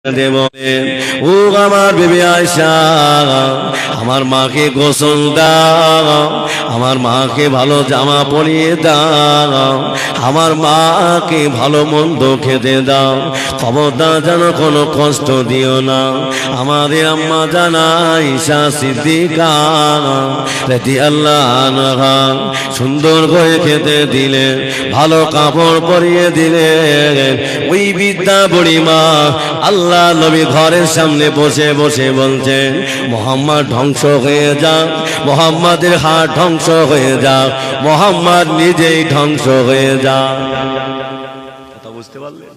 দেব ও আমার বিবি আয়েশা, আমার মাকে গোসল দাও, আমার মাকে ভালো জামা পরিয়ে দাও, আমার মাকে ভালো মন্দ খেতে দাও, খবরদার যেন কোনো কষ্ট দিও না। আমাদের আম্মা জানা আয়েশা সিদ্দিকা রাদিয়াল্লাহু আনহা সুন্দর করে খেতে দিলেন, ভালো কাপড় পরিয়ে দিলেন। ওই বৃদ্ধা বুড়িমা আল্লাহ নবী ঘরের সামনে বসে বসে বলছেন, মোহাম্মদ ধ্বংস হয়ে যাক, মোহাম্মদের হাত ধ্বংস হয়ে যাক, মোহাম্মদ নিজেই ধ্বংস হয়ে যাক। কথা বুঝতে পারলেন?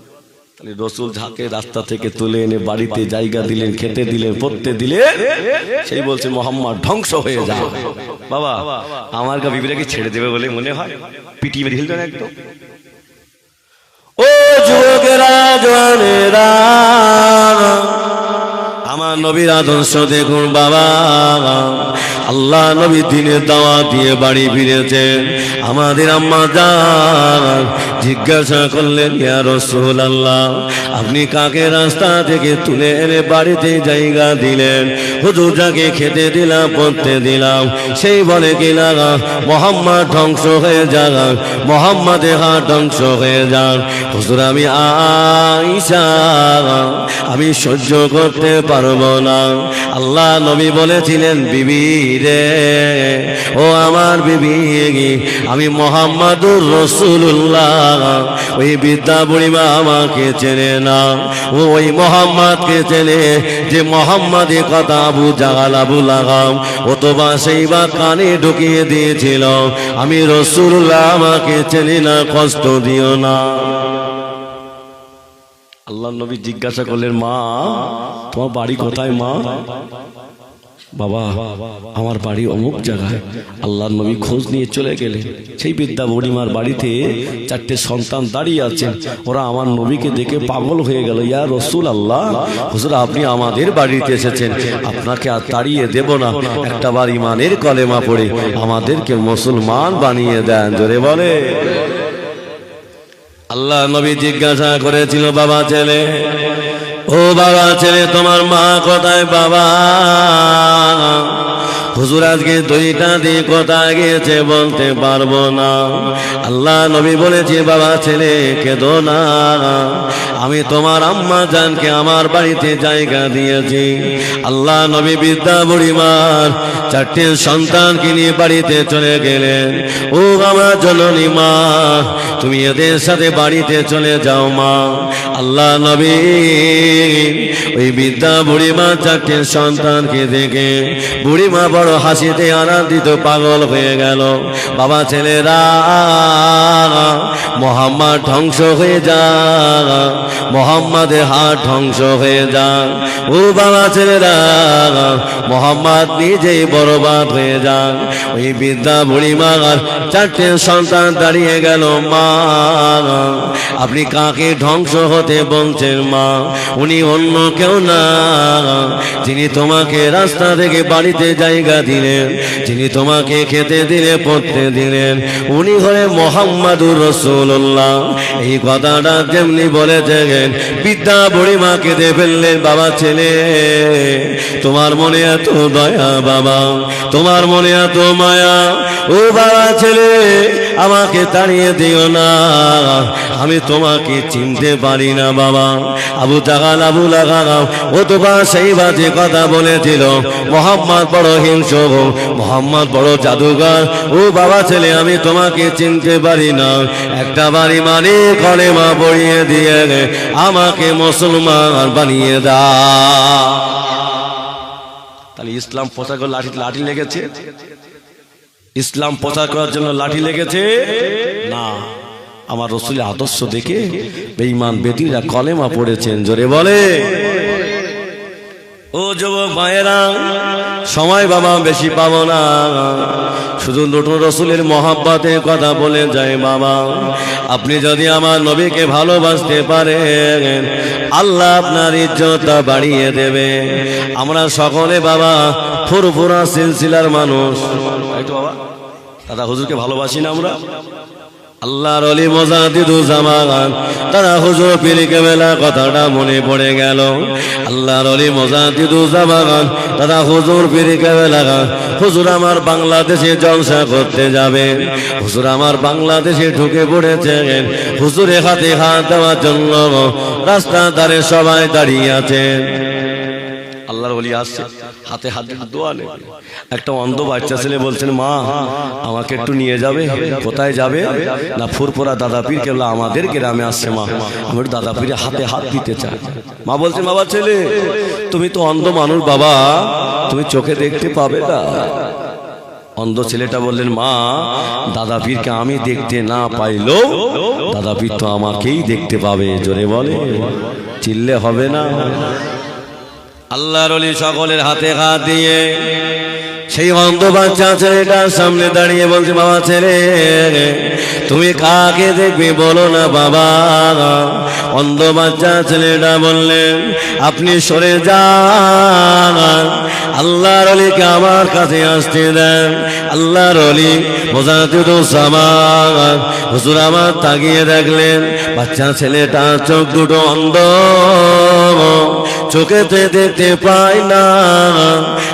তাহলে রসুল যাকে রাস্তা থেকে তুলে এনে বাড়িতে জায়গা দিলেন, খেতে দিলেন, পড়তে দিলেন, সেই বলছে মোহাম্মদ ধ্বংস হয়ে যাক। বাবা আমার গা বিবিরাকে ছেড়ে দেবে বলে মনে হয়? পিটিয়ে মেরে দিলেন একদম। ও যুবকেরা, জওয়ানেরা, আমার নবীর আদর্শ দেখুন বাবা। আল্লাহ নবী দিনের দাওয়াত দিয়ে বাড়ি ফিরেছেন। আমাদের আম্মা জান জিজ্ঞাসা করলেন, ইয়া রাসূলুল্লাহ, আপনি কাকে রাস্তা থেকে তুলে এনে বাড়িতে জায়গা দিলেন? হুজুর যাকে খেতে দিলাম, পড়তে দিলাম, সেই বলে কিনা মোহাম্মদ ধ্বংস হয়ে যাক, মোহাম্মদের হাত ধ্বংস হয়ে যাক। হুজুর আমি আয়েশা, আমি সহ্য করতে পারবো না। আল্লাহ নবী বলেছিলেন, বিবি রে, ও আমার বিবি, আমি মুহাম্মাদুর রাসূলুল্লাহ। ওই বৃদ্ধা বুড়িমা আমাকে চেনে না, ওই মোহাম্মদকে চেনে যে মোহাম্মদের কথা আবু জাহাল, আবু লাহাব অথবা সেই বা কানে ঢুকিয়ে দিয়েছিল। আমি রাসূলুল্লাহ, আমাকে চেনে না, কষ্ট দিও না। আল্লাহ নবী জিজ্ঞাসা করলেন, মা তোমার বাড়ি কোথায়? মা, বাবা আমার বাড়ি অমুক জায়গায়। আল্লাহ নবী খোঁজ নিয়ে চলে গেলেন। সেই বৃদ্ধা বুড়িমার বাড়িতে 4টে সন্তান দাঁড়িয়ে আছেন। ওরা আমার নবীকে দেখে পাগল হয়ে গেল। ইয়া রাসূলুল্লাহ, হুজুর আপনি আমাদের বাড়িতে এসেছেন, আপনাকে আর তাড়িয়ে দেব না, একটা বার ইমানের কলেমা পড়ে আমাদেরকে মুসলমান বানিয়ে দেন। জোরে বলে। আল্লাহ নবী জিজ্ঞাসা করেছিল, বাবা ছেলে, ও বাবা ছেলে, তোমার মা কোথায়? বাবা হুজুর আজকে 2টা দিয়ে কোথায় গিয়েছে বলতে পারবো না। আল্লাহ নবী বলেছে, বাবা ছেলে কেঁদো না, আমি তোমার আম্মা জানকে আমার বাড়িতে জায়গা দিয়েছি। আল্লাহ নবী বৃদ্ধা বুড়িমার 4টে সন্তানকে নিয়ে বাড়িতে চলে গেলেন। ও আমার জননী মা, তুমি এদের সাথে বাড়িতে চলে যাও মা। আল্লাহ নবী ওই বৃদ্ধা বুড়িমা 4টে সন্তানকে দেখে বুড়িমা বড় হাসিতে আনন্দিত পাগল হয়ে গেল। বাবা ছেলেরা, মোহাম্মদ ধ্বংস হয়ে যাক, মোহাম্মদের হাত ধ্বংস হয়ে যাক। ও বাবা ছেলেরা, মোহাম্মদ নিজেই বরবাদ হয়ে যাক। ওই বৃদ্ধা বুড়িমার 4টে সন্তান দাঁড়িয়ে গেল। মা আপনি কাকে ধ্বংস হতে বলছেন? মা উনি অন্য কেউ না, যিনি তোমাকে রাস্তা থেকে বাড়িতে জায়গা দিলেন, যিনি তোমাকে খেতে দিলে, পড়তে দিলেন, উনি হলেন মুহাম্মাদুর রাসূলুল্লাহ। এই কথাটা যেমনি বলেছেন, বৃদ্ধা বুড়িমা কেঁদে ফেললেন। বাবা ছেলে, তোমার মনে এত দয়া, বাবা তোমার মনে এত মায়া। ও বাবা ছেলে, আমাকে তাড়িয়ে দিও না, আমি তোমাকে চিনতে পারি না। বাবা আবু জাহাল, আবু লাহাব অথবা সেই বাজে কথা বলেছিল, মুহাম্মদ বড় হিংস্র, মুহাম্মদ বড় জাদুঘর। ও বাবা ছেলে, আমি তোমাকে চিনতে পারি না, একটা বাড়ি মানে কলেমা পড়িয়ে দিয়ে আমাকে মুসলমান বানিয়ে দাও। তাহলে ইসলাম প্রচার করে লাঠি লেগেছে? ইসলাম প্রচার করার জন্য লাঠি লেগেছে না, আমার রাসূলের আদর্শ দেখে বেঈমান বেদীরা কলেমা পড়েছেন। জোরে বলে। ও যুবক ভাইয়েরা, সময় বাবা বেশি পাবো না, শুধু নতুন রাসূলের মহব্বতের কথা বলে যায়। বাবা আপনি যদি আমার নবীকে ভালোবাসতে পারেন, আল্লাহ আপনার ইজ্জতটা বাড়িয়ে দেবে। আমরা সকলে বাবা ফুরফুরা সিলসিলার মানুষ। বাবা দাদা হুজুরকে ভালোবাসি না আমরা? আল্লাহর ওলি মুজাদ্দিদুজ্জামান তারা হুজুর পীর কেবলা কথাটা মনে পড়ে গেল। আল্লাহর ওলি মুজাদ্দিদুজ্জামান তারা হুজুর পীর কেবলা, হুজুর আমার বাংলাদেশে জলসা করতে যাবে, হুজুর আমার বাংলাদেশে ঢুকে পড়েছেন, হুজুরের হাতে হাত দেওয়ার জন্য রাস্তার ধারে সবাই দাঁড়িয়ে আছেন। আল্লাহর ওলি আসছে, হাতে হাত দিয়ে দোয়া নেবে। একটা অন্ধ বাচ্চা ছেলে বলছেন, মা আমাকে একটু নিয়ে যাবে। কোথায় যাবে? না ফুরপুরা দাদা পীর কেবলা আমাদের গ্রামে আসছে, মা আমি দাদা পীরের হাতে হাত দিতে চাই। মা বলছেন, বাবা ছেলে তুমি তো অন্ধ মানুষ বাবা, তুমি চোখে দেখতে পাবে না। অন্ধ ছেলেটা বললেন, মা দাদা পীরকে আমি দেখতে না পাইলেও দাদা পীর তো আমাকেই দেখতে পাবে। জোরে বলে, চিল্লে হবে না। আল্লাহর ওলি সকলের হাতে হাত দিয়ে সেই অন্ধ বাচ্চা ছেলেটার সামনে দাঁড়িয়ে বলছে, বাবা ছেলে তুমি কাকে দেখবে বলো না বাবা। অন্ধ বাচ্চা ছেলেটা বললেন, আপনি সরে যান, আল্লাহর ওলিকে আমার কাছে আসতে দেন। আল্লাহর ওলি মুজাদ্দিদুজ্জামান হুজুর আমার তাকিয়ে দেখলেন বাচ্চা ছেলেটা চোখ দুটো অন্ধ, চোখেতে দেখতে পায় না।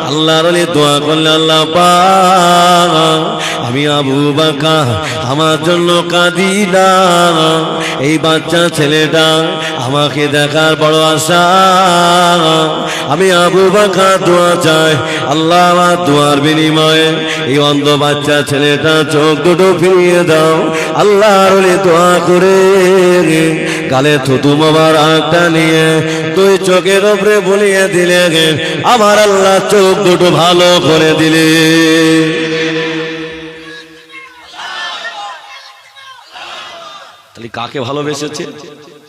আল্লাহর ওলি দোয়া করলে, আল্লাহ পাক আমি আবু বকর আমার জন্য কাঁদি না, এই বাচ্চা ছেলেটা আমাকে দেখার বড় আশা, আমি আবু বকর দোয়া চাই। আল্লাহ আমার দোয়ার বিনিময়ে এই অন্ধ বাচ্চা ছেলেটা চোখ দুটো ফিরিয়ে দাও। আল্লাহর ওলি দোয়া করে গালে থুতু মোবারকটা নিয়ে তুই চোখের উপরে বলিয়ে দিলে, আমার আল্লাহ চোখ দুটো ভালো করে দিলে। তাহলে কাকে ভালোবেসেছে?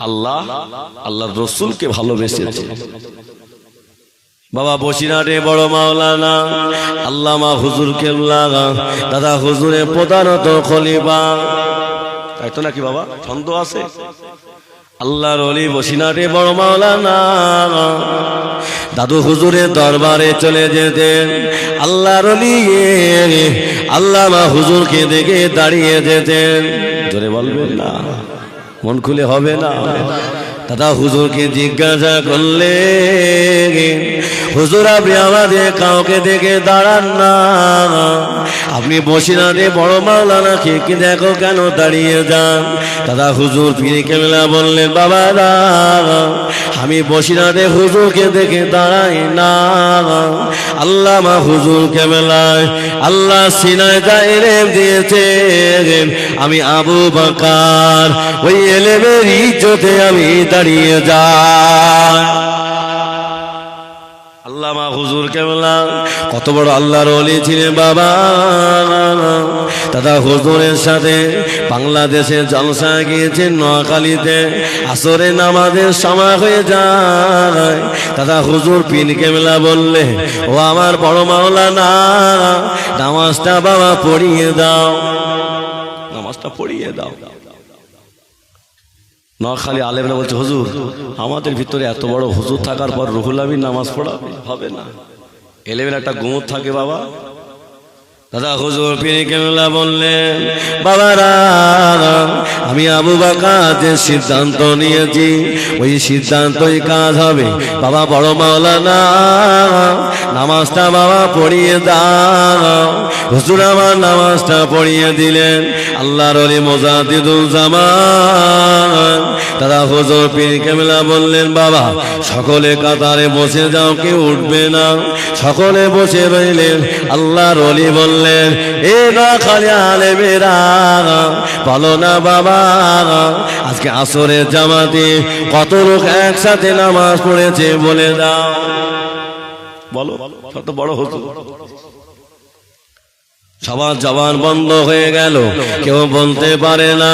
আল্লাহ, আল্লাহর রসুলকে ভালোবেসেছে। বাবা বসিরহাটে বড় মাওলানা আল্লামা হুজুর কেবলা দাদা হুজুরে প্রধানত খলিফা, তাই তো নাকি বাবা? ছন্দ আছে। আল্লাহর ওলি বসিরহাটে বড় মাওলানা দাদু হুজুরের দরবারে চলে যেতেন। আল্লাহর ওলি আল্লামা হুজুরকে দেখে দাঁড়িয়ে যেতেন। জোরে বলবেন না, মন খুলে হবে না। দাদা হুজুরকে জিজ্ঞাসা করলে, হুজুর আপনি আমাদের কাউকে দেখে দাঁড়ান না, আপনি বসিরহাটে বড় মাওলানাকে কি দেখো কেন দাঁড়িয়ে যান? দাদা হুজুর পীর কেবলা বললেন, বাবারা আমি বসিরহাটে হুজুরকে দেখে দাঁড়াই না, আল্লামা হুজুর কেবলায় আল্লাহ সিনায় যা ইলম দিয়েছে আমি আবু বকর ওই ইলমের ইজ্জতে আমি দাঁড়িয়ে যাই। আল্লামা হুজুর কেবলা কত বড় আল্লাহর ওলি ছিলেন বাবা। দাদা হুজুরের সাথে বাংলাদেশে জলসা গিয়েছেন, নোয়াখালীতে আসরে নামাজের সময় হয়ে যায়। দাদা হুজুর পীর কেবলা বললে, ও আমার বড় মাওলানা নামাজটা বাবা পড়িয়ে দাও, নামাজটা পড়িয়ে দাও। নোয়াখালী আলেমরা বলছে, হুজুর আমাদের ভিতরে এত বড় হুজুর থাকার পর রুহুল আমিন নামাজ পড়াবে? হবে না, এলেবেন একটা গুমত থাকে বাবা। দাদা হুজুর পীর কেবলা বললেন, বাবারা আমি আবু বকর যে সিদ্ধান্ত নিয়েছি ওই সিদ্ধান্তই কাজ হবে। বাবা বড় মাওলানা নামাজটা বাবা পড়িয়ে দাও। হুজুর আমার নামাজটা পড়িয়ে দিলেন। আল্লাহর ওলি মুজাদ্দিদুজ্জামান দাদা হুজুর পীর কেবলা বললেন, বাবা সকলে কাতারে বসে যাও, কেউ উঠবে না। সকলে বসে রইলেন। আল্লাহর ওলি বললেন, এ না খালি আলেমেরা বলো না বাবা আজকে আসরের জামাতে কত লোক একসাথে নামাজ পড়েছে বলে দাও। বলো, কত বড় হুজুর। সবার জবান বন্ধ হয়ে গেল, কেউ বলতে পারে না।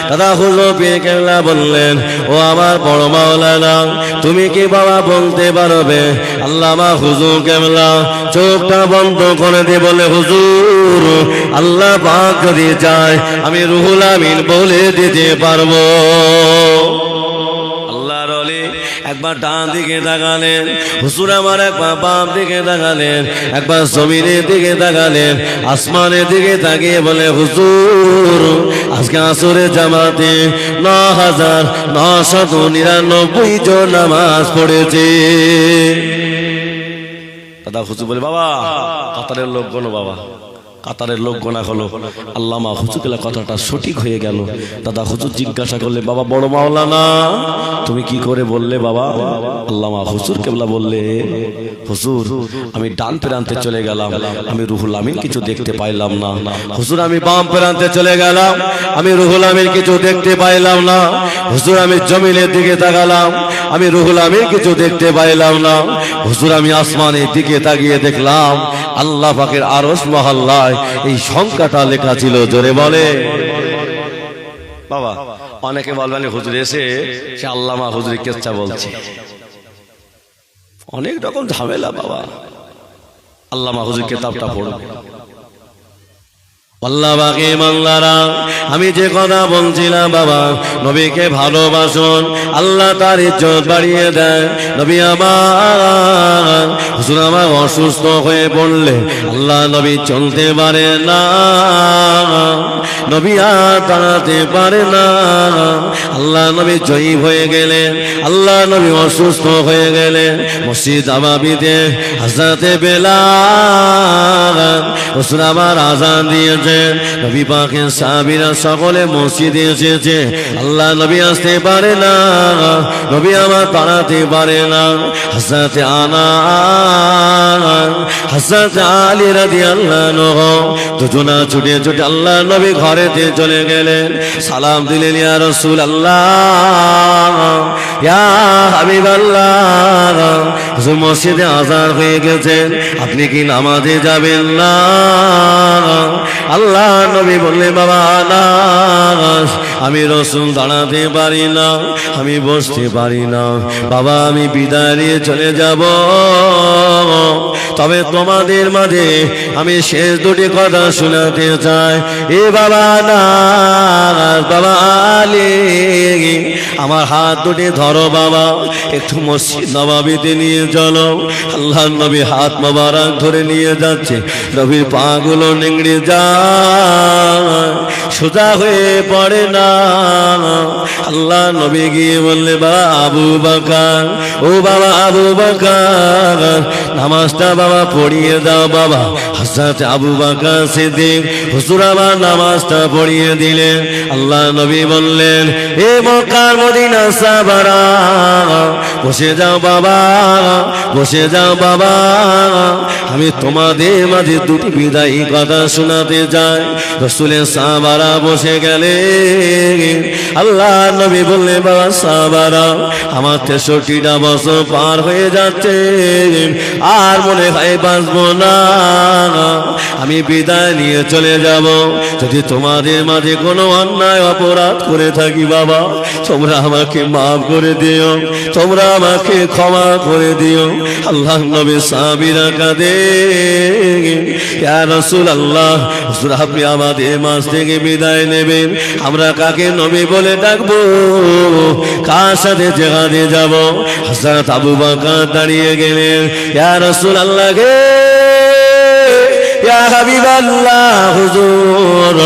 দাদা হুজুর পীর কেবলা বললেন, ও আমার বড় মাওলানা তুমি কি বাবা বলতে পারবে? আল্লামা হুজুর কেবলা চোখটা বন্ধ করে দিয়ে বলে, হুজুর আল্লাহ পাক যদি চায় আমি রুহুল আমিন বলে দিতে পারবো। আল্লাহর ওলি একবার ডান দিকে তাকালেন, হুজুর আমার একবার বাম দিকে তাকালেন, একবার জমিনের দিকে তাকালেন, আসমানের দিকে তাকিয়ে বলে হুজুর আজকে আসরের জামাতে ৯,৯৯৯ জন নামাজ পড়েছে। দাদা হুজুর বলে বাবা কাতারের লোক গোনো, বাবা কাতারের লোক গোনা হলো। আল্লামা হুজুরকেলা কথাটা সঠিক হয়ে গেল। দাদা হুজুর জিজ্ঞাসা করলে বাবা বড় মাওলানা তুমি কি করে বললে বাবা? আল্লামা হুজুর কেবলা বললে হুজুর আমি ডান প্রান্তে চলে গেলাম, আমি রুহুল আমিন কিছু দেখতে পাইলাম না। হুজুর আমি বাম প্রান্তে চলে গেলাম, আমি রুহুল আমিন কিছু দেখতে পাইলাম না। হুজুর আমি জমিনের দিকে তাকালাম, আমি রুহুল আমিন কিছু দেখতে পাইলাম না। হুজুর আমি আসমানের দিকে তাকিয়ে দেখলাম আল্লাহ পাকের আরশ মহল্লায় এই সংখ্যাটা লেখা ছিল। জোরে বলে বাবা। অনেকে বলবেন হুজুর এসে সে আল্লামা হুজুরের কেচ্ছা বলছে, অনেক রকম ঝামেলা বাবা। আল্লামা হুজুর কিতাবটা পড়বে। আল্লাহ বাকি মাল্লারা আমি যে কথা বলছিলাম বাবা, নবীকে ভালোবাসুন, আল্লাহ তার ইজ্জত বাড়িয়ে দেয়। নবী আমার হুজুর আমার অসুস্থ হয়ে পড়লে আল্লাহ নবী চলতে পারে না, নবী আর দাঁড়াতে পারে না। আল্লাহ নবী জয়ী হয়ে গেলেন, আল্লাহ নবী অসুস্থ হয়ে গেলেন। মসজিদ নববীতে হযরতে বেলাল হুজুর আমার আযান দিয়েছে, নবী পাকের সাহাবীরা সকলে মসজিদে এসেছে। আল্লাহ নবী আসতে পারে না, নবী আমার দাঁড়াতে পারে না। হযরতে আনাস হযরতে আলী রাদিয়াল্লাহু আনহু দুজনা ছুটে ছুটে আল্লাহ নবী ঘরেতে চলে গেলেন। সালাম দিলেন ইয়া রাসূলুল্লাহ ইয়া হাবিবাল্লাহ, হুজুর মসজিদে আযান হয়ে গেছেন, আপনি কি নামাজে যাবেন না? আল্লাহ নবী বললেন বাবা আনাস আমি রাসূল দাঁড়াতে পারি না, আমি বসতে পারি না বাবা, আমি বিদায় নিয়ে চলে যাব। তবে তোমাদের মাঝে আমি শেষ দুটি কথা শোনাতে চাই। এ বাবা আনাস বাবা আলী আমার হাত দুটি ধরো বাবা, একটু মসজিদ নববীতে নিয়ে চলো। আল্লাহ নবী হাত মোবারক ধরে নিয়ে যাচ্ছে, নবীর পা গুলো নিংড়ে যায়, সোজা হয়ে পড়ে না। আল্লাহ নবী গিয়ে বললে বাবা আবু বকর, ও বাবা আবু বকর নামাজটা বাবা পড়িয়ে দাও বাবা। হযরত আবু বকর সিদ্দিক হুজুর আমার নামাজটা পড়িয়ে দিলেন। আল্লাহ নবী বললেন এ মক্কার মদিনা সাহাবারা বসে যাও বাবা, বসে যাও বাবা, আমি তোমাদের মাঝে দুটি বিদায়ী কথা শোনাতে চাই। রাসূলের সাহাবারা বসে গেলেন। আল্লাহ নবী বললেন বাবা সাহাবারা আমার 63টা বছর পার হয়ে যাচ্ছে, আর মনে হয় বাঁচবো না, আমি বিদায় নিয়ে চলে যাব। যদি তোমাদের মাঝে কোনো অন্যায় অপরাধ করে থাকি বাবা তোমরা আমাকে মাফ করে দিও, তোমরা আমাকে ক্ষমা করে দিও। আল্লাহ নবী সাহাবীরা কাঁদে ইয়া রাসূলুল্লাহ, হুজুর আপনি আমাদের মাঝ থেকে বিদায় নেবেন, আমরা কাকে নবী বলে ডাকবো, কার সাথে জিহাদে যাব? হযরত আবু বকর দাঁড়িয়ে গেলেন, ইয়া রাসূলুল্লাহ গে ইয়া হাবিবাল্লাহ হুজুর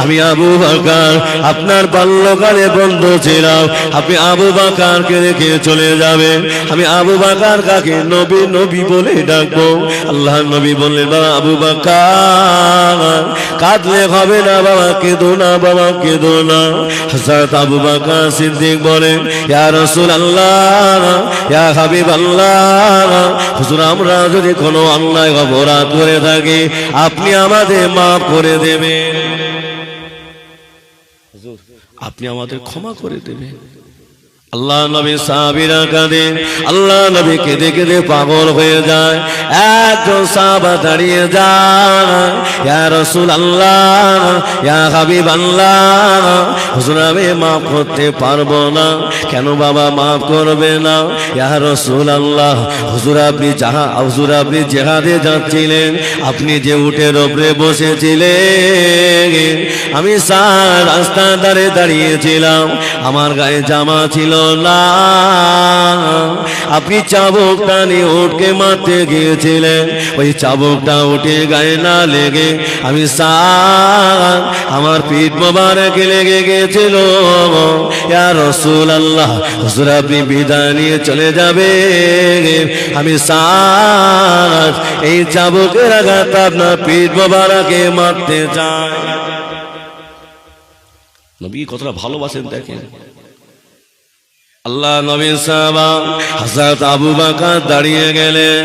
আমি আবু বকর আপনার বাল্যকালে বন্ধু ছিলাম, আপনি আবু বকরকে রেখে চলে যাবেন, আমি আবু বকর কাকে নবী নবী বলে ডাকবো। আল্লাহ নবী বললেন বাবা আবু বকর কাঁদলে হবে না বাবা, কেঁদো না বাবা, কেঁদো না। হযরত আবু বকর সিদ্দিক বলেন ইয়া রাসূলুল্লাহ ইয়া হাবিবাল্লাহ, হুজুর আমরা যদি কোনো অন্যায় অপরাধ করে থাকি আপনি আমাদের মাফ করে দেবেন, আপনি আমাদের ক্ষমা করে দেবেন। আল্লাহ নবী সাহাবীরা কাঁদেন, আল্লাহ নবী কেঁদে কেঁদে পাগল হয়ে যায়। একজন সাহাবা দাঁড়িয়ে যায়, ইয়া রাসূলুল্লাহ ইয়া হাবিবাল্লাহ, হুজুর আমি মাফ করতে পারবো না। কেন বাবা মাফ করবে না? ইয়া রাসূলুল্লাহ হুজুর আপনি জিহাদে যাচ্ছিলেন, আপনি যে উটের উপরে বসেছিলেন, আমি রাস্তার ধারে দাঁড়িয়েছিলাম, আমার গায়ে জামা ছিল ভালো না। আপনি চাবুকটা নিয়ে উটকে মারতে গিয়েছিলেন, ওই চাবুকটা উঠে গায়ে না লেগে আমি সাদ আমার পিঠ মোবারকে লেগে গিয়েছিল। ইয়া রাসূলুল্লাহ, হুজুর আপনি বিদায় নিয়ে চলে যাবে, আমি সাদ এই চাবুকের আঘাত আপনার পিঠ মোবারকে মারতে চাই। নবী কতটা ভালোবাসেন দেখেন। আল্লাহ নবী সাহাবা হযরত আবু বকর দাঁড়িয়ে গেলেন।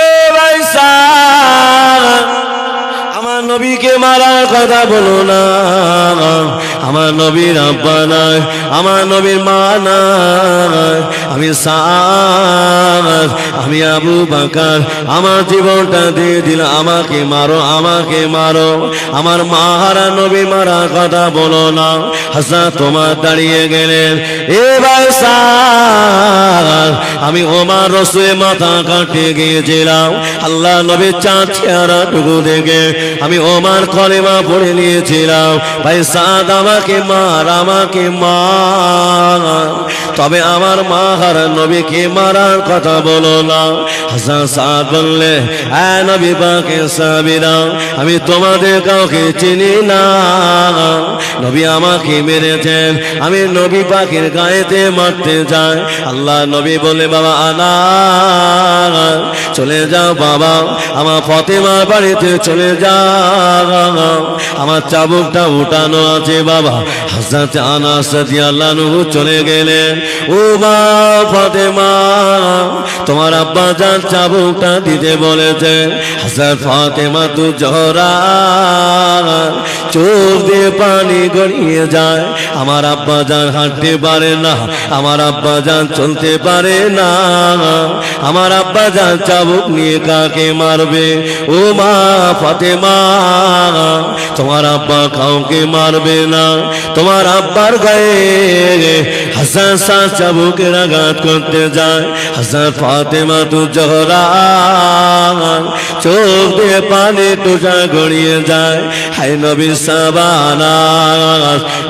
এ ভাই সাদ, আমার নবীকে মারার কথা বলো না। আমার নবীর আব্বা নাই, আমার নবীর মা নাই, আমি সাদ, আমি আবু বকর আমার জীবনটা দিয়ে দিলাম, আমাকে মারো, আমাকে মারো। আমার মা হারা নবী মারার কথা বলো না। হযরত তোমার দাঁড়িয়ে গেলেন। এ ভাই সাদ, আমি ওমর রাসূলের মাথা কাটতে গিয়েছিলাম, আল্লাহ নবীর চাঁদ চেহারাটুকু দেখে আমি ওমর কলেমা পড়ে নিয়েছিলাম। ভাই সাদ, আমাকে মার, আমাকে মার, তবে আমার মা হারা নবীকে মারার কথা বলো না। হযরত সাদ বললে, হ্যাঁ নবী পাকের সাহাবীরা, আমি তোমাদের কাউকে চিনি না। নবী আমাকে মেরেছেন, আমি নবী পাকের গায়েতে মারতে যাই। আল্লাহ নবী বলে, বাবা আনাস চলে যাও বাবা, আমার ফাতেমার বাড়িতে চলে যাও, আমার চাবুকটা উঠানো আছে বাবা। হযরত আনাস রাদিয়াল্লাহু আনহু চলে গেলেন। ও মা ফাতেমা, তোমার আব্বা জান চাবুকটা দিতে বলেছেন। হযরত ফাতেমা তু জহরা চোখ দিয়ে পানি গড়িয়ে যায়। আমার আব্বা জান হাঁটতে পারে না, আমার আব্বা জান চলতে পারে না, আমার আব্বা জান চাবুক নিয়ে কাকে মারবে? ও মা ফাতেমা, তোমার আব্বা কাউকে মারবে না। তোমার আব্বার গায়ে হাসান সাদ চাবুকের আঘাত করতে যায়। হাসান ফাতেমা তু জহরা চোখ দিয়ে পানি টুজা গড়িয়ে যায়। হাই নবী সাবানা,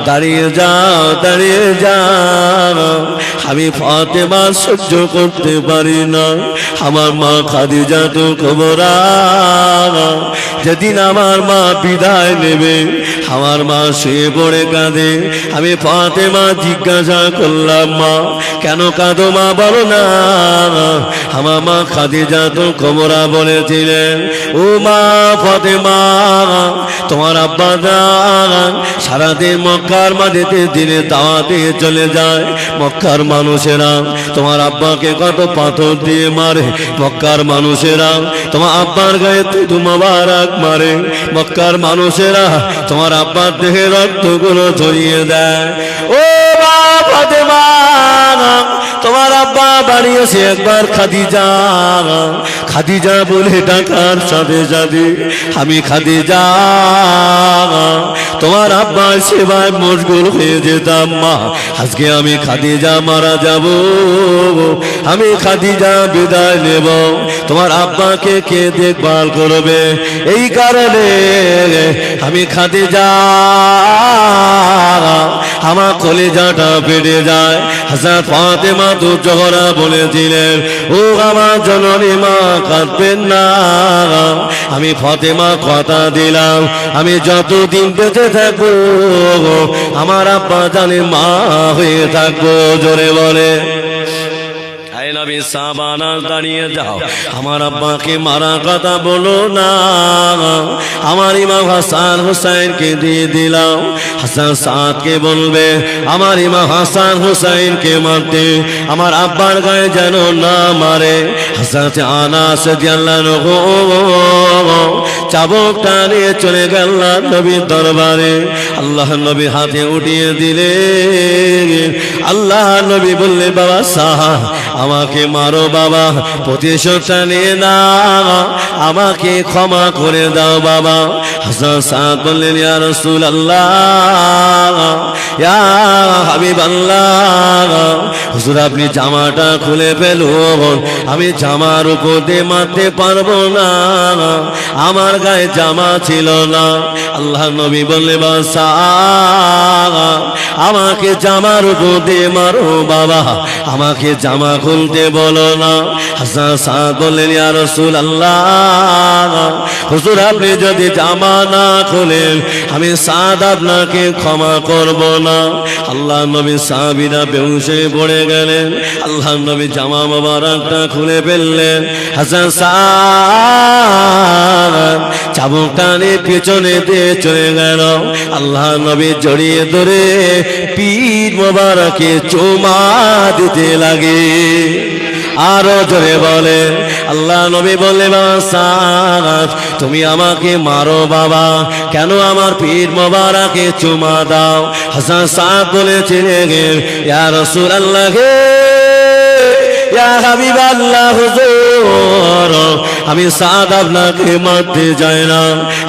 দাঁড়িয়ে যাও, দাঁড়িয়ে যাও, আমি ফাতেমা সহ্য করতে পারি না। আমার মা খাদিজা তো কুবরা, যেদিন আমার মা বিদায় নেবে, আমার মা শুয়ে পড়ে কাঁদে। আমি ফাতেমা জিজ্ঞাসা করলাম, মা কেন কাঁদো মা, বলো না। আমার মা খাদিজা তো কুবরা বলেছিলেন, ও মা ফাতেমা, তোমার আব্বা জান সারাদিন মক্কার মাটিতে দিনে দাওয়াতে চলে যায়। মক্কার মানুষেরা তোমার আব্বাকে কত পাথর দিয়ে মারে, মক্কার মানুষেরা তোমার আব্বার গায়ে থুতু মোবারক মারে, মক্কার মানুষেরা তোমার আব্বার দেহে রক্তগুলো ঝরিয়ে দেয়। ও মা ফাতেমা, তোমার আব্বা বাড়িয়েছে একবার খাদিজা, খাদিজা বলে ডাকার সাথে সাথে আমি খাদিজা তোমার আব্বার সেবায় মশগুল হয়ে যেতাম। মা আজকে আমি খাদিজা মারা যাব, আমি খাদিজা বিদায় নেব, তোমার আব্বাকে কে দেখভাল করবে? এই কারণে আমি খাদিজা আমার কলিজাটা ফেটে যায়। হযরত ফাতেমা তো জোহরা বলেছিলেন, ও আমার জননী মা কাঁদবেন না। আমি ফাতেমা কথা দিলাম, আমি যতদিন বেঁচে থাকবো আমার আব্বা জানে মা হয়ে থাকবো। জোরে বলে নবী সাহাবানা, দাঁড়িয়ে যাও, আমার আব্বাকে মারা কথা বলো না। আমার ইমাম হাসান হুসাইনকে দিয়ে দিলাম, হাসান সাদকে বলবে আমার ইমাম হাসান হুসাইনকে মারতে, আমার আব্বার গায়ে যেন না মারে। হযরত আনাস রাদিয়াল্লাহু আনহু চাবুকটা নিয়ে চলে গেল নবীর দরবারে। আল্লাহ নবী হাতে উঠিয়ে দিলেন। আল্লাহ নবী বললে, বাবা সাহা, আমার আমাকে মারো বাবা, প্রতিশোধটা নিয়ে না, আমাকে ক্ষমা করে দাও বাবা। হাসান সাদ বললেন, ইয়া রাসূলুল্লাহ, ইয়া হাবিবাল্লাহ, হুজুর আপনি জামাটা খুলে ফেলুন, আমি জামার উপর দিয়ে মারতে পারবো না, আমার গায়ে জামা ছিল না। আল্লাহ নবী বললেন, বাসা আমাকে জামার উপর দিয়ে মারো বাবা, আমাকে জামা খুলতে বলো না। হাসান সাদ বললেন, ইয়া রাসূলুল্লাহ, হুজুর আপনি যদি জামা না খুলেন আমি সাদ আপনাকে ক্ষমা করব না। আল্লাহ নবী সাহাবীরা বেহুশ হয়ে পড়ে গেলেন। আল্লাহ নবী জামা মোবারকটা খুলে ফেললেন। হাসান সাদ চাবুকটা নিয়ে পেছনে দিয়ে চলে গেল। আল্লাহ নবী জড়িয়ে ধরে পীর মোবারকে চুমা দিতে লাগে। আরো জোরে বলে, আল্লাহ নবী বললেন, সাদ তুমি আমাকে মারো বাবা, কেন আমার পীর মোবারকে চুমা দাও। হাসান সাদ বলেছিলেন, ইয়া রাসূলুল্লাহ, ইয়া হাবিবাল্লাহ, হুজুর আমি সাদ আপনাকে মারতে যাই না,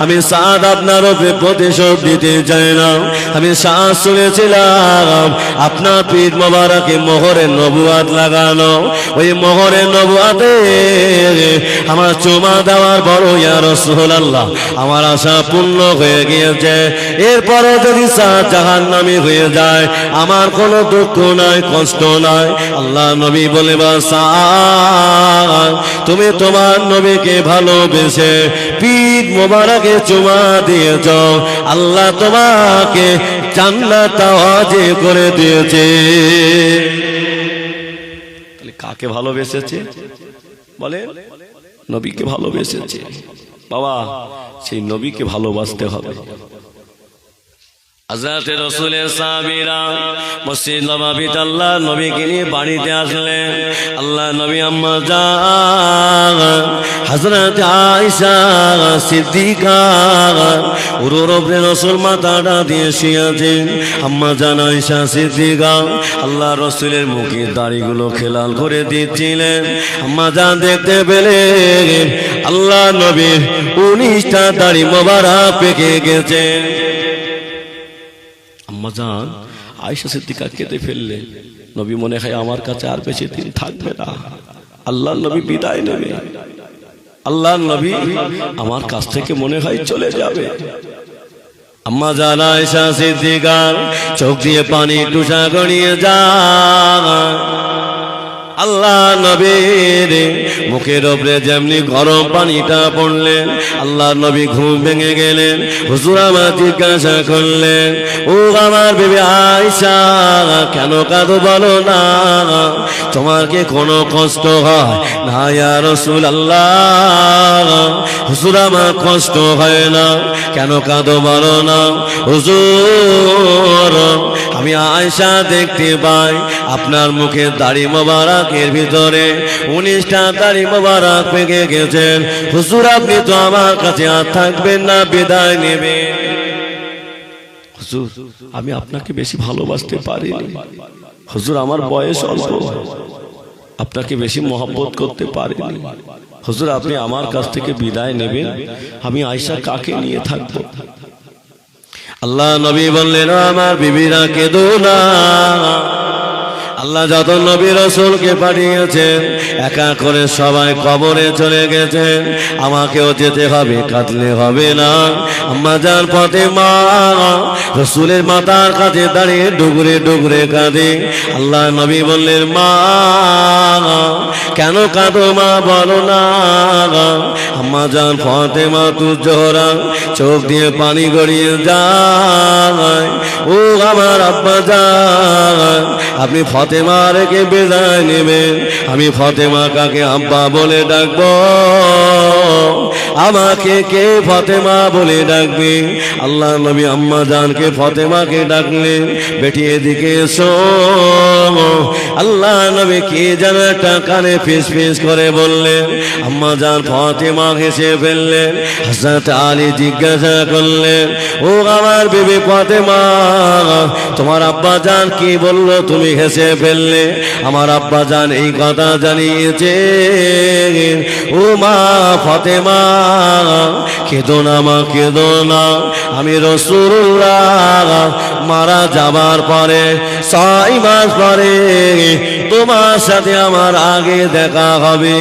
আমি সাদ আপনার উপরে প্রতিশোধ দিতে যাই না। আমি শ্বাস শুনেছিলাম আপনার পীর মোবারকে মোহরে নবুয়াত লাগানো, ওই মোহরে নবুয়াতে আমার চুমা দেওয়ার বড় ইয়া রাসূলুল্লাহ আমার আশা পূর্ণ হয়ে গিয়েছে। এরপরও যদি সাদ জাহান্নামী হয়ে যায় আমার কোনো দুঃখ নাই, কষ্ট নাই। আল্লাহ নবী বলে, সাদ তুমি তোমার নবীকে ভালোবেসে পীর মোবারকে চুমা দিয়েছ, আল্লাহ তোমাকে জান্নাত ওয়াজিব করে দিয়েছে। তাহলে কাকে ভালোবেসেছে বলে? নবীকে ভালোবেসেছে বাবা, সেই নবীকে ভালোবাসতে হবে। হযরত রাসূলের সাহাবীরা মসজিদ নববীতে আল্লাহ নবীকে নিয়ে বাড়িতে আসলেন। আল্লাহ নবী আম্মা জান হযরত আয়েশা সিদ্দিকা ওর উপরে রাসূল মাথাটা দিয়ে শুয়েছেন। আম্মা জান আয়েশা সিদ্দিকা আল্লাহ রাসূলের মুখের দাড়িগুলো খেলাল করে দিচ্ছিলেন। আম্মা জান দেখতে পেলেন আল্লাহ নবীর 19টা দাড়ি মোবারক পেকে গেছে। আম্মা জান আয়েশা সিদ্দিকা কেঁদে ফেললেন। নবী মনে হয় আমার কাছে আর বেশি দিন থাকবে না, আল্লাহর নবী বিদায় নেবে, আল্লাহর নবী আমার কাছ থেকে মনে হয় চলে যাবে। আম্মা জান আয়েশা সিদ্দিকা চোখ দিয়ে পানি টুসা গড়িয়ে যায়। আল্লাহ নবীর মুখের উপরে যেমনি গরম পানিটা পড়লেন, আল্লাহ নবী ঘুম ভেঙে গেলেন। হুজুর আমার জিজ্ঞাসা করলেন, ও আমার বিবি আয়েশা কেন কাঁদো বলো না, তোমার কি কোনো কষ্ট হয় না? ইয়া রাসূলুল্লাহ, হুজুর আমার কষ্ট হয় না, কেন কাঁদো বলো না। হুজুর আমি আয়েশা দেখতে পাই আপনার মুখের দাড়ি মোবারকের ভিতরে 19টা দাড়ি মোবারক পেকে গেছেন। হুজুর আপনি তো আমার কাছে আর থাকবেন না, বিদায় নেবেন। হুজুর আমি আপনাকে বেশি ভালোবাসতে পারিনি, হুজুর আমার বয়স অল্প, আপনাকে বেশি মহব্বত করতে পারিনি। হুজুর আপনি আমার কাছ থেকে বিদায় নেবেন, আমি আয়েশা কাকে নিয়ে থাকবো? আল্লাহ নবী বললেন, আমার বিবিরা কেঁদো না, আল্লাহ যত নবী রাসূলকে পাঠিয়েছেন একা করে সবাই কবরে চলে গেছেন, আমাকেও যেতে হবে, কাঁদলে হবে না। আম্মা জান ফাতেমা রাসূলের মাথার কাছে দাঁড়িয়ে ডুগরে ডুগরে কাঁদে। আল্লাহ নবী বললেন, মা কেন কাঁদো মা, বলো না। আম্মা জান ফাতেমা তুজোহরা চোখ দিয়ে পানি গড়িয়ে যায়। ও আমার আব্বা জান, আপনি ফাতেমা রেখে বিদায় নেবেন, আমি ফাতেমা কাকে আব্বা বলে ডাকবো? আমাকে কে ফাতেমা বলে ডাকবে? আল্লাহ নবী আম্মা জানকে ফাতেমাকে ডাকলেন, বেটি এদিকে এসো। আল্লাহ নবী কি যেন একটা কানে ফিস ফিস করে বললেন। আম্মা জান ফাতেমা হেসে ফেললেন। হযরত আলী জিজ্ঞাসা করলেন, ও আমার বিবি ফাতেমা, তোমার আব্বা জান কি বলল তুমি হেসে ফেললে? আমার আব্বা জান এই কথা জানিয়েছে, ও মা ফাতেমা কেঁদো না মা, কেঁদো না, আমি রাসূলুল্লাহ মারা যাবার পরে 6 মাস পরে তোমার সাথে আমার আগে দেখা হবে।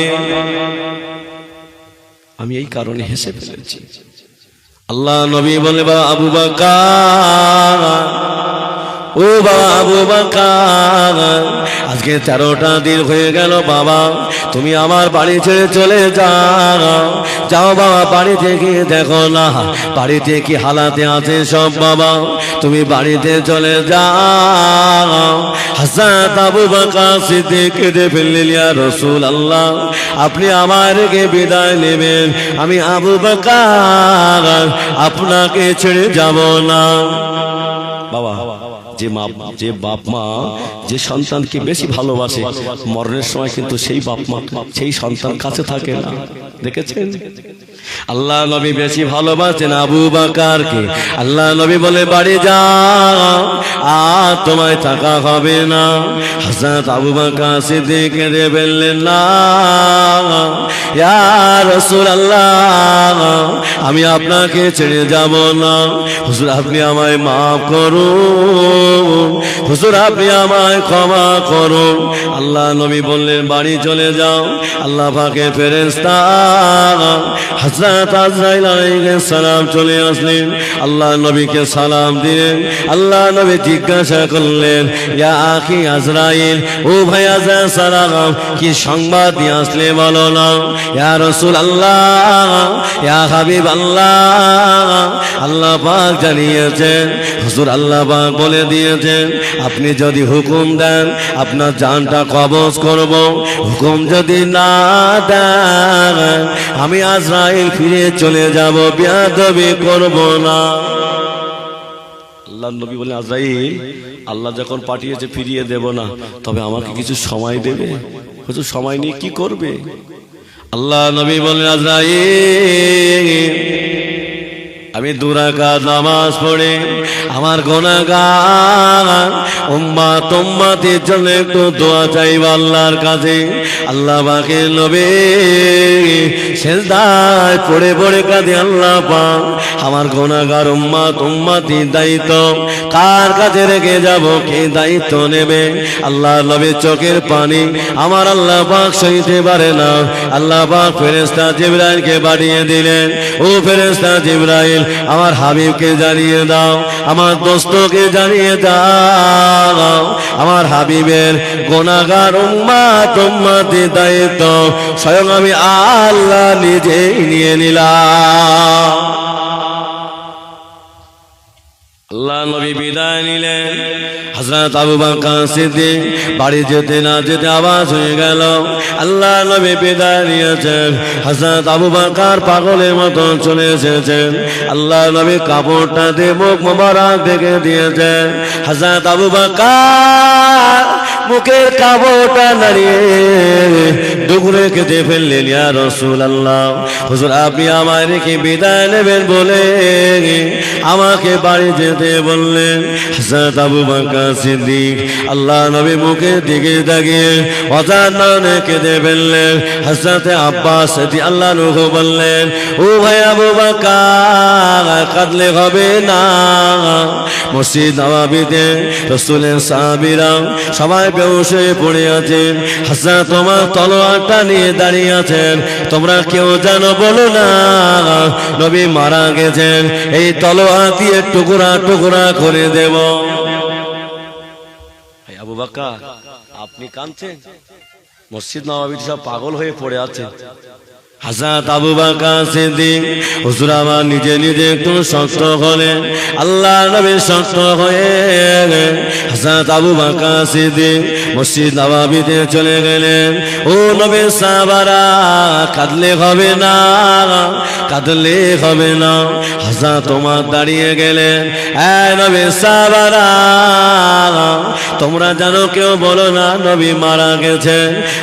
আমি এই কারণে হেসে ফেলেছি। আল্লাহ নবী বলে, বা আবু বকর, ও বাবা আবু বকর, আজকে 13টা দিন হয়ে গেল বাবা, তুমি আমার বাড়ি ছেড়ে চলে যাও। যাও বাবা, বাড়িতে গিয়ে দেখো না বাড়িতে কি হালাতে আছে সব। বাবা তুমি বাড়িতে চলে যাও। হযরত আবু বকর সিদ্দিক কেঁদে ফেললেন, ইয়া রাসূলুল্লাহ আপনি আমার রেখে বিদায় নেবেন, আমি আবু বকর আপনাকে ছেড়ে যাব না। বাবা যে বাপ মা যে সন্তানকে বেশি ভালোবাসে, মরণের সময় কিন্তু সেই বাপ মা সেই সন্তান কাছে থাকে না। দেখেছেন? আল্লাহ নবী বেশি ভালোবাসেন আবু বকরকে। আল্লাহ নবী বলে, বাড়ি যাও, আর তোমায় থাকা হবে না। হযরত আবু বকর সিদ্দিক কেঁদে বললেন, না ইয়া রাসূলুল্লাহ আমি আপনাকে ছেড়ে যাব না। হুজুর আপনি আমায় মাফ করুন, হুজুর আপনি আমায় ক্ষমা করুন। আল্লাহ নবী বললেন, বাড়ি চলে যাও। আল্লাহ পাকের ফেরেশতা হযরত আজরাইল আলাইহিস সালাম চলে আসলেন। আল্লাহ নবীকে সালাম দিলেন। আল্লাহ নবী জিজ্ঞাসা করলেন, ইয়া আখি আজরাইল, ও ভাই আজরাইল সালাম, কি সংবাদ নিয়ে আসলে বলো না। ইয়া রাসূলুল্লাহ, ইয়া হাবিবাল্লাহ, আল্লাহ পাক জানিয়েছেন, হুজুর আল্লাহ পাক বলে দিয়েছেন, আপনি যদি হুকুম দেন আপনার জানটা কবজ করব, হুকুম যদি না দেন আমি আজরাইল ফিরে চলে যাব, বেয়াদবি করব না। আল্লাহ নবী বলেন, আজরাইল আল্লাহ যখন পাঠিয়েছে ফিরিয়ে দেব না, তবে আমাকে কিছু সময় দেবে। হুজুর সময় নিয়ে কি করবে? আল্লাহ নবী বলেন, আজরাইল আমি 2 রাকাত নামাজ পড়ে আমার গুনাহগার উম্মত উম্মতের জন্য একটু দোয়া চাইব আল্লাহর কাছে। আল্লাহ পাকের নবী সিজদায় পড়ে পড়ে কাঁদে, আল্লাহ পাক আমার গুনাহগার উম্মত উম্মতির দায়িত্ব কার কাছে রেখে যাব, কে দায়িত্ব নেবে? আল্লাহ নবীর চোখের পানি আমার আল্লাহ পাক সইতে পারে না। আল্লাহ পাক ফেরেশতা জিবরাইলকে পাঠিয়ে দিলেন, ও ফেরেশতা জিবরাইল আমার হাবিবকে জানিয়ে দাও, আমার দোস্তকে জানিয়ে দাও, আমার হাবিবের গুনাহগার উম্মত উম্মতের দায়িত্ব স্বয়ং আমি আল্লাহ নিজেই নিয়ে নিলাম। আল্লাহ নবী বিদায় নিলেন। হযরত আবু বকর সিদ্দিক বাড়ি যেতে না যেতে আওয়াজ হয়ে গেল, আল্লাহ নবী বিদায় নিয়েছেন। হযরত আবু বকর পাগলের মতো চলে এসেছেন। আল্লাহ নবী কাপড়টা দিয়ে মুখ মোবারক ঢেকে দিয়েছেন। হযরত আবু বকর মুখের কাপড়টা নাড়িয়ে ডুকরে কেটে ফেললেন, ইয়া রাসূলুল্লাহ হুজুর আপনি আমায় রেখে বিদায় নেবেন বলে আমাকে বাড়ি যেতে বললেন। হযরত আবু বকর সিদ্দিক আল্লাহ নবী মুখের দিকে তাকিয়ে অজান্তে কেঁদে ফেললেন। হযরত আব্বাস আল্লাহ নূহ বললেন, ও ভাই আবু বকর কাঁদলে হবে না। মসজিদ নববীতে রাসূলের সাহাবীরা সবাই বেহুশ হয়ে পড়ে আছেন। হযরত ওমর তলোয়ারটা নিয়ে দাঁড়িয়ে আছেন। তোমরা কেউ জানো বলো না নবী মারা গেছেন, এই তলোয়ার দিয়ে টুকরা টুকরা করে দেব। আবু বকর আপনি কাঁদছেন, মসজিদ নববীতে সব পাগল হয়ে পড়ে আছেন। হযরত আবু বকর সিদ্দিক হুজুর আমার নিজে নিজে একটু শক্ত হলেন, আল্লাহ নবী শক্ত হয়ে হযরত আবু বকর সিদ্দিক মসজিদ নববীতে চলে গেলেন। ও নবীর সাহাবারা, কাঁদলে হবে না, কাঁদলে হবে না। হযরত ওমর দাঁড়িয়ে গেলেন, এই নবীর সাহাবারা, তোমরা জানো কেউ বলো না নবী মারা গেছে,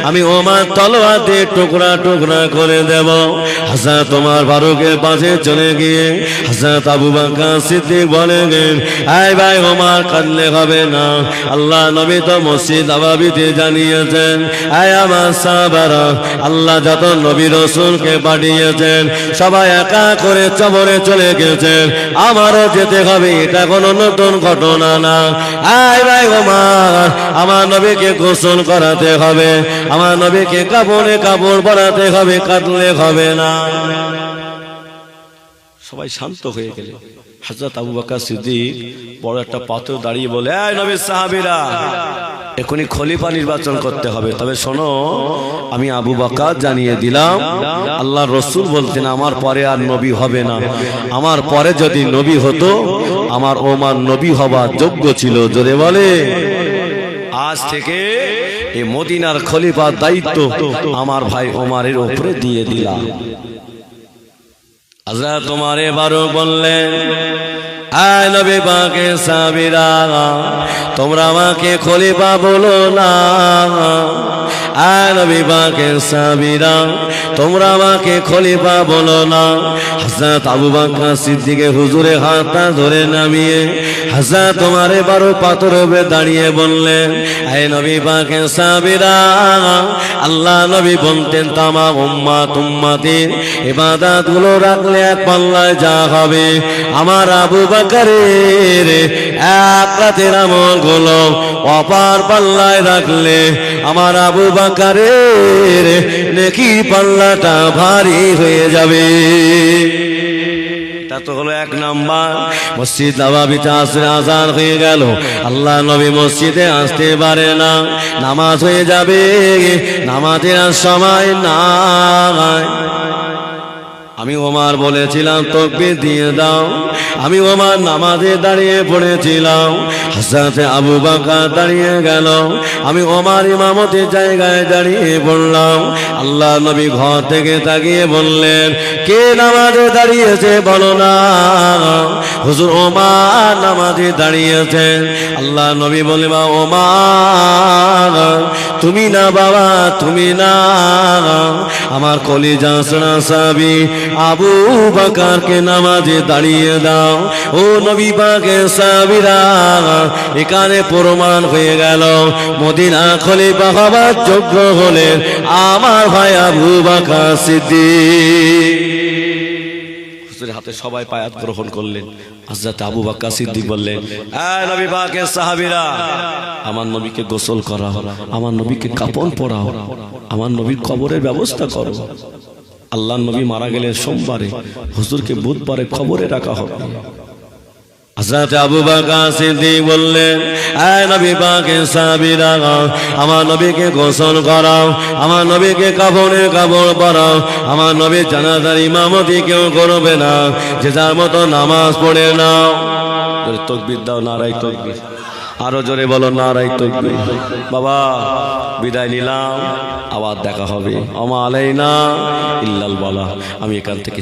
আমি ওমর তলোয়ার দিয়ে টুকরা টুকরা করে দেব। হযরত ওমর ফারুকের পাশে চলে গিয়ে হযরত আবু বকর সিদ্দিক বলেন, এই ভাই ওমর, কাঁদলে হবে না, আল্লাহ নবী তো মসজিদ নববীতে জানিয়েছেন, এই আমার সাহাবারা, আল্লাহ যত নবী রাসূলকে পাঠিয়েছেন সবাই একা করে কবরে চলে গেছেন, আমারও যেতে হবে, এটা কোনো নতুন ঘটনা না। এই ভাই ওমর, আমার নবীকে গোসল করাতে হবে, আমার নবীকে কাপড়ে কাপড় পরাতে হবে, কাঁদলে হবে না। সবাই শান্ত হয়ে গেলে হযরত আবু বকর সিদ্দিক বড় একটা পাথর দাঁড়িয়ে বলে, এই নবীর সাহাবীরা, এখনই খলিফা নির্বাচন করতে হবে, তবে শোনো, আমি আবু বকর জানিয়ে দিলাম, আল্লাহ রসুল বলতেন আমার পরে আর নবী হবে না, আমার পরে যদি নবী হতো আমার ওমর নবী হবার যোগ্য ছিল। জোরে বলে, আজ থেকে এই মদিনার খলিফার দায়িত্ব আমার ভাই ওমরের উপরে দিয়ে দিলাম। হযরত ওমর এবারও বললেন, আয় নবী পাকের সাহাবীরা, তোমরা আমাকে খলিফা বলো না, আয় নবী পাকের সাহাবীরা, তোমরা আমাকে খলিফা বলো না। হযরত আবু বকর সিদ্দিকের হুজুরে হাতটা ধরে নামিয়ে হযরত ওমর এবারও পাথর উপরে দাঁড়িয়ে বললেন, আয় নবী পাকের সাহাবীরা, আল্লাহ নবী বলতেন তামাম উম্মতের ইবাদত গুলো রাখলে এক পাল্লায় যা হবে, আমার আবু বকরের এক রাতের আমল গুলো অপার পাল্লায় রাখলে আমার আবু বকরের নেকি পাল্লাটা ভারী হয়ে যাবে। এটা তো হলো এক নাম্বার। মসজিদ নববীতে আসরে আযান হয়ে গেল, আল্লাহ নবী মসজিদে আসতে পারে না, নামাজ হয়ে যাবে, নামাজের আর সময় নাই। আমি ওমর বলেছিলাম তাকবীর দিয়ে দাও, আমি ওমর নামাজে দাঁড়িয়ে পড়েছিলাম, হযরত আবু বকর দাঁড়িয়ে গেল, আমি ওমর ইমামতের জায়গায় দাঁড়িয়ে পড়লাম। আল্লাহ নবী ঘর থেকে তাকিয়ে বললেন, কে নামাজে দাঁড়িয়েছে বলো না। হুজুর ওমর নামাজে দাঁড়িয়েছেন। আল্লাহ নবী বলে, মা ওমর, তুমি না বাবা, তুমি না, আমার কলিজা সোনা সাহাবী আবু বকরকে নামাজে দাঁড়িয়ে দাও। ও নবী পাকের সাহাবীরা, এখানে প্রমাণ হয়ে গেল মদিনা খলিফা হবার যোগ্য হলেন আমার ভাই আবু বকর সিদ্দিক। হুজুরের হাতে সবাই বায়াত গ্রহণ করলেন। হযরত আবু বকর সিদ্দিক বললেন, এই নবী পাকের সাহাবীরা, আমার নবীকে গোসল করাও, আমার নবীকে কাফন পরাও, আমার নবীর কবরের ব্যবস্থা করো। আল্লাহ নবী মারা গেলে সোমবারে, হুজুরকে বুধবারে কবরে রাখা হবে। হযরত আবু বকর সিদ্দিক বললেন, এই নবী পাকের সাহাবীরা, আমার নবীকে গোসল করাও, আমার নবীকে কাফনে কাপড় পরাও, আমার নবীর জানাজার ইমামতি কেউ করবে না, যে যার মতো নামাজ পড়ে নাও। তাকবীর দাও, নারায়ে তাকবীর, আরো জোরে বলো নারায়ে তাকবীর। বাবা বিদায় নিলাম, আবার দেখা হবে। আমা আলাইনা ইল্লাল বালাগ। আমি এখান থেকে